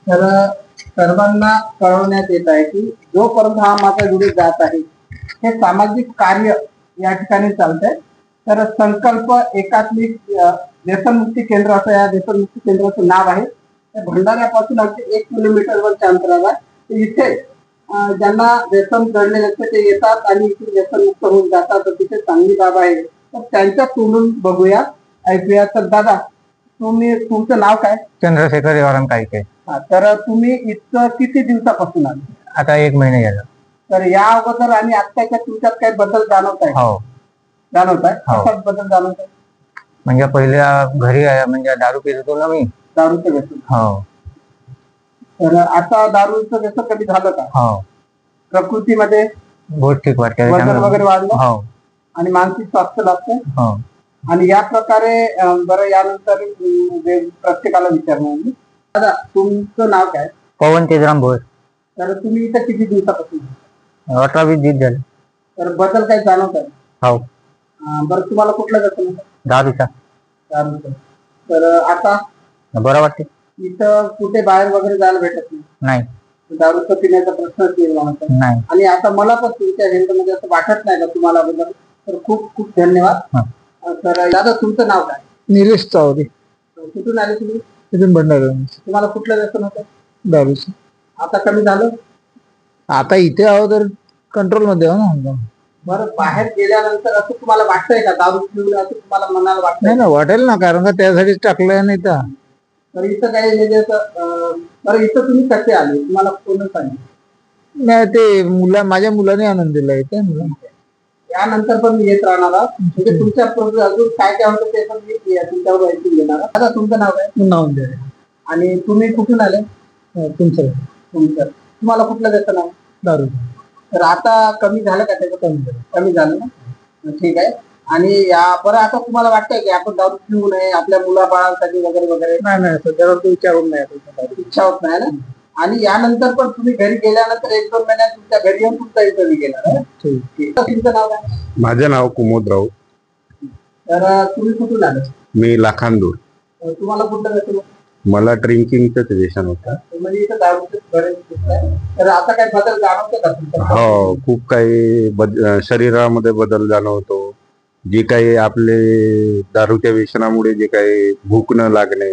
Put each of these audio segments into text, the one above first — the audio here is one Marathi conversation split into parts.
तर सर्वांना कळवण्यात येत आहे की जोपर्यंत हा माझा व्हिडिओ जात आहे हे सामाजिक कार्य या ठिकाणी चालतंय. तर संकल्प एकात्मिक व्यसनमुक्ती केंद्र असं या व्यसनमुक्ती केंद्राचं नाव आहे. भंडाऱ्यापासून अगदी 1 किलोमीटरवरच्या अंतरावर इथे ज्यांना व्यसन जडलेले असते ते येतात आणि इथे व्यसनमुक्त होऊन जातात. तर तिथे चांगली बाब आहे. तर त्यांच्या तोंडून बघूया, ऐकूया. तर दादा, तुमचं नाव काय? चंद्रशेखर देवाराम काळके. तर तुम्ही इथं किती दिवसापासून आले? आता 1 महिना झाला. तर या अगोदर आणि आत्ताच्या तुमच्यात काही बदल जाणवत आहे? हो, जाणवत आहे. हो. कशात बदल जाणवत आहे? म्हणजे पहिले घरी म्हणजे दारू पित होतो ना मी. दारूचं व्यसन. हो, तर आता दारूचं व्यसन कधी झालं का? हो. प्रकृतीमध्ये बहुत ठीक वाटते. वजन वगैरे वाढलं हो, आणि मानसिक स्वास्थ्य लागतं. हो. आणि या प्रकारे बरं, यानंतर प्रत्येकाला विचारणार मी. दादा, तुमचं नाव काय? पवन तेजराम भोर. तर तुम्ही इथं किती दिवसापासून? 18-20 दिवस झाले. तर बदल काही जाणवत आहे? हो. बरं, तुम्हाला कुठलं व्यसन होतं? दारूचा. दारूचं. तर आता बरं वाटते. इथं कुठे बाहेर वगैरे जायला भेटत नाही. दारूचं पिण्याचा प्रश्नच निर्माण होतो. नाही. आणि आता मला पण तुमच्या हेल्थमध्ये असं वाटत नाही का तुम्हाला बदल? तर खूप खूप धन्यवाद. तर दादा, तुमचं नाव काय? निलेश चावरे. कुठून आले तुम्ही? इथून भंडारा. तुम्हाला कुठलं व्यसन होतं? दारूचं. आता कमी झालं? आता इथे आहो तर कंट्रोल मध्ये आहो ना. बरं, बाहेर गेल्यानंतर असं तुम्हाला वाटतंय का दारू पिऊन असं तुम्हाला मनाला वाटतंय? नाही ना, वाटेल ना, कारण का त्यासाठीच टाकलंय नाही तर. तर इथं काही म्हणजे बरं, इथं तुम्ही कसे आले? तुम्हाला कोण सांगितलं? नाही, ते माझ्या मुलाने आनंद दिला इथे. यानंतर पण मी येत राहणार आहोत. म्हणजे तुमच्या अजून काय काय होतं ते पण मी तुमच्यावर ऐकून घेणार. आता तुमचं नाव काय? नाव द्या. आणि तुम्ही कुठून आले? तुमचं. तुम्हाला कुठलं व्यसन आहे? दारू. तर आता कमी झालं का त्याचं? कमी झालं ना? ठीक आहे. आणि बरं, आता तुम्हाला वाटतंय की आपण दारू पिऊ नये आपल्या मुलाबाळांसाठी वगैरे वगैरे? नाही, सध्या तो विचार होत नाही. इच्छा होत नाही ना? आणि यानंतर पण तुम्ही घरी गेल्यानंतर 1-2 महिन्यात तुमच्या घरी येऊन तुमचा इंटरव्ह्यू घेणार. तुमचं नाव काय? माझं नाव कुमोद राऊत. तर तुम्ही कुठून आले? मी लाखांदूर. तुम्हाला कुठलं व्यसन? मला ड्रिंकिंगच व्यसन होतं. म्हणजे इथं दारूचे बरेच दिसतंय. तर आता काय बदल जाणवतो का तुमच्या? हो, खूप काही शरीरामध्ये बदल जाणवतो. जे काही आपले दारूच्या व्यसनामुळे जे काही भूक न लागणे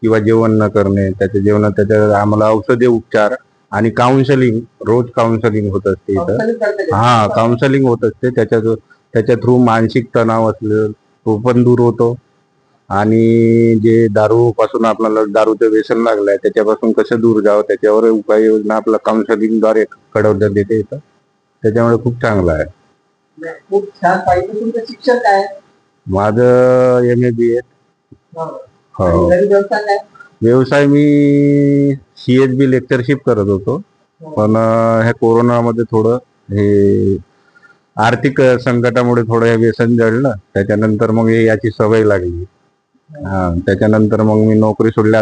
किंवा जेवण न करणे, त्याच्या आम्हाला औषधी उपचार आणि काउन्सिलिंग, रोज काउन्सिलिंग होत असते इथं. हा, काउन्सिलिंग होत असते. त्याच्या थ्रू मानसिक तणाव असले तो पण दूर होतो. आणि जे दारू पासून आपल्याला दारूचं व्यसन लागलंय त्याच्यापासून कसं दूर जावं त्याच्यावर उपाययोजना आपल्या काउन्सिलिंगद्वारे कळवण्यात येते इथं. त्याच्यामुळे खूप चांगलं आहे. खूप छान पाहिजे. तुमचं शिक्षण काय आहे? माझं MA BA. हो. घरी व्यवसाय काय? व्यवसाय मी CSB लेक्चरशिप करत होतो. पण ह्या कोरोनामध्ये थोडं हे आर्थिक संकटामुळे थोडं हे व्यसन जडलं. त्याच्यानंतर मग याची सवय लागली. त्याच्यानंतर मग मी नोकरी सोडली.